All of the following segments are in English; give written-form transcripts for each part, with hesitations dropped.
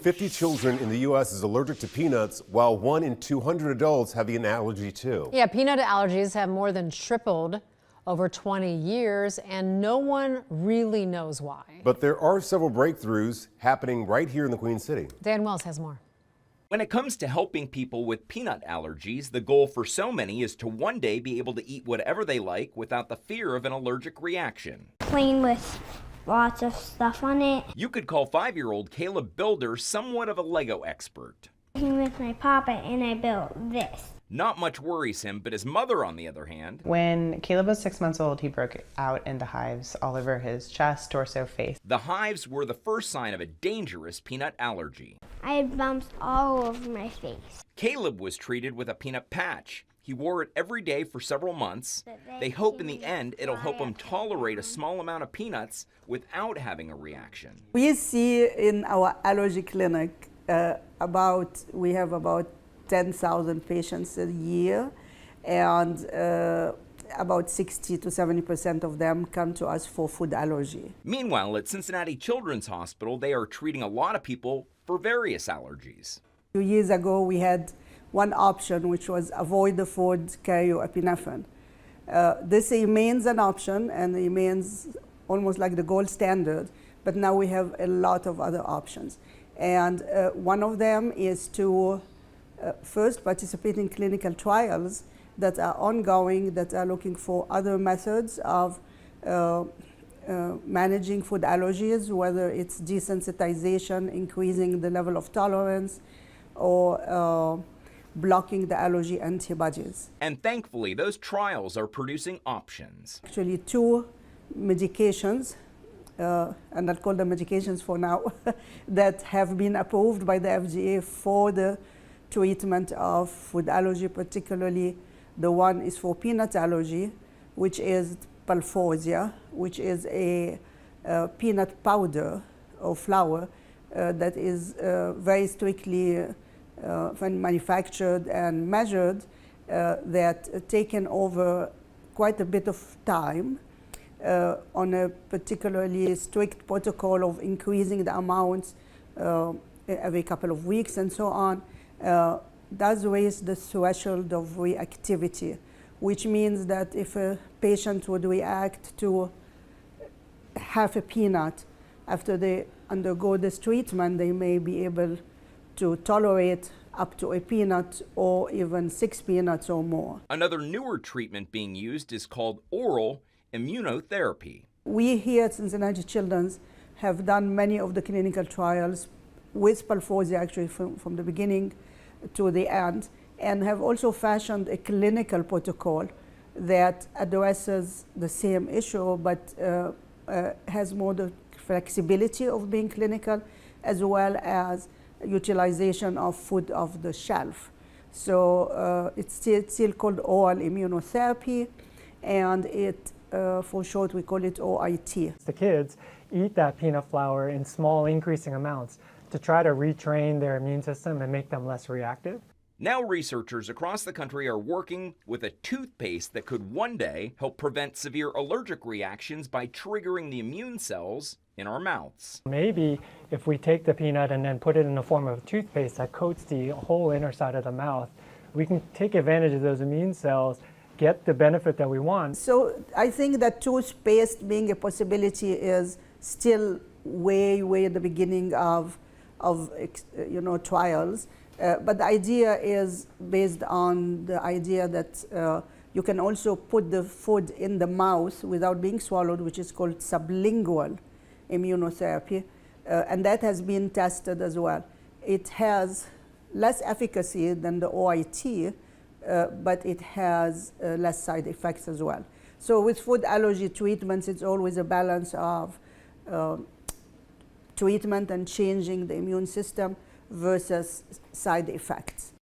50 children in the U.S. is allergic to peanuts, while 1 in 200 adults have an allergy too. Yeah, peanut allergies have more than tripled over 20 years, and no one really knows why. But there are several breakthroughs happening right here in the Queen City. Dan Wells has more. When it comes to helping people with peanut allergies, the goal for so many is to one day be able to eat whatever they like without the fear of an allergic reaction. Plain with lots of stuff on it. You could call 5-year-old Caleb Builder somewhat of a Lego expert. With my papa, and I built this. Not much worries him, but his mother, on the other hand. When Caleb was 6 months old, he broke out into hives all over his chest, torso, face. The hives were the first sign of a dangerous peanut allergy. I had bumps all over my face. Caleb was treated with a peanut patch. He wore it every day for several months. They hope in the end it'll help him tolerate a small amount of peanuts without having a reaction. We see in our allergy clinic we have about 10,000 patients a year, and about 60 to 70% of them come to us for food allergy. Meanwhile, at Cincinnati Children's Hospital, they are treating a lot of people for various allergies. 2 years ago, we had one option, which was avoid the food, carry your epinephrine. This remains an option and remains almost like the gold standard, but now we have a lot of other options. And one of them is to first participate in clinical trials that are ongoing, that are looking for other methods of managing food allergies, whether it's desensitization, increasing the level of tolerance, or blocking the allergy antibodies. And thankfully, those trials are producing options. Actually, 2 medications, and I'll call them medications for now, that have been approved by the FDA for the treatment of food allergy, particularly the one is for peanut allergy, which is Palforzia, which is a peanut powder or flour that is very strictly manufactured and measured, that taken over quite a bit of time on a particularly strict protocol of increasing the amounts every couple of weeks and so on, does raise the threshold of reactivity, which means that if a patient would react to half a peanut after they undergo this treatment, they may be able to tolerate up to a peanut or even 6 peanuts or more. Another newer treatment being used is called oral immunotherapy. We here at Cincinnati Children have done many of the clinical trials with Palforzia actually from the beginning to the end, and have also fashioned a clinical protocol that addresses the same issue but has more the flexibility of being clinical, as well as utilization of food off the shelf. So it's still called oral immunotherapy, and it for short we call it OIT. The kids eat that peanut flour in small increasing amounts to try to retrain their immune system and make them less reactive. Now researchers across the country are working with a toothpaste that could one day help prevent severe allergic reactions by triggering the immune cells in our mouths. Maybe if we take the peanut and then put it in the form of a toothpaste that coats the whole inner side of the mouth, we can take advantage of those immune cells, get the benefit that we want. So I think that toothpaste being a possibility is still way at the beginning of trials. But the idea is based on the idea that you can also put the food in the mouth without being swallowed, which is called sublingual immunotherapy, and that has been tested as well. It has less efficacy than the OIT, but it has less side effects as well. So with food allergy treatments, it's always a balance of treatment and changing the immune system versus side effects.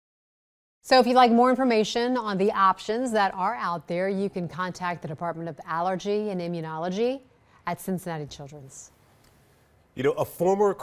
So if you'd like more information on the options that are out there, you can contact the Department of Allergy and Immunology at Cincinnati Children's. You know, a former